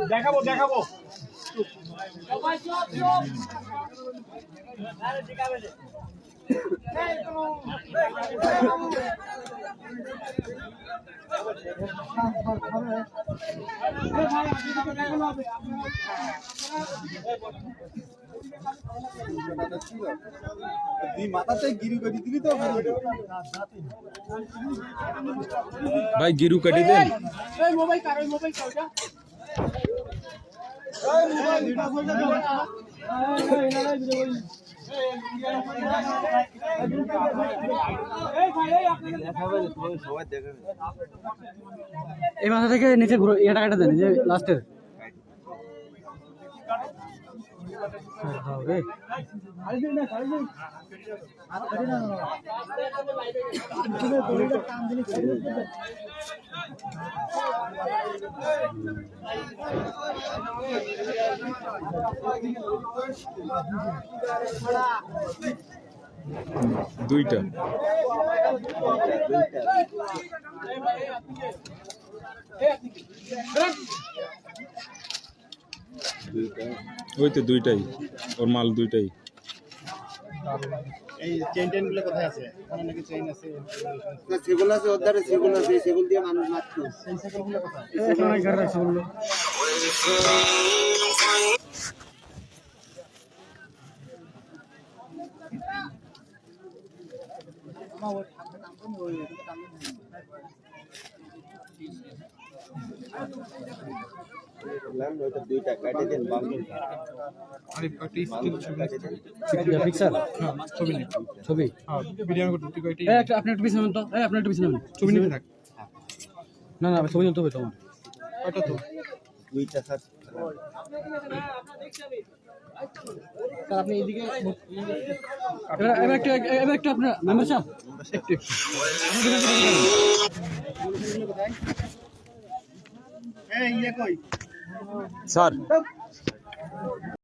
দেখাবো দেখাবো মাথাতে গিরু কাটি দিবি তো ভাই গিরু কাটি দেন মোবাইল কার মোবাইল কারটা এই মাথা থেকে নিচে ঘুরো এটা কাটা দেন যে লাস্টের দুইটা ওই তো দুইটাই ওর মাল দুইটাই এই চেইন টেন গুলো কোথায় আছে ওখানে নাকি চেইন আছে সেগুলো আছে ওর ধারে সেগুলো আছে সেগুলো দিয়ে মানুষ মারতো সেই সাইকেল গুলো কোথায় এখানে ঘর রাখছে বললো দুইটা কাটে দেন বামুন আরে একটা স্টিল ছবি পিকচার হ্যাঁ ছবি নেই ছবি হ্যাঁ ভিডিও করতে তুই কয়টি এই একটা আপনি একটু পিছনে নেন তো এই আপনি একটু পিছনে নেন ছবি নিতে থাক না না ছবি নিতে হবে তোমার কয়টা তো দুইটা স্যার স্যার আপনি এইদিকে এবার একটা আপনার মেম্বার সাহেব একটু এই ইয়ে কই স্যার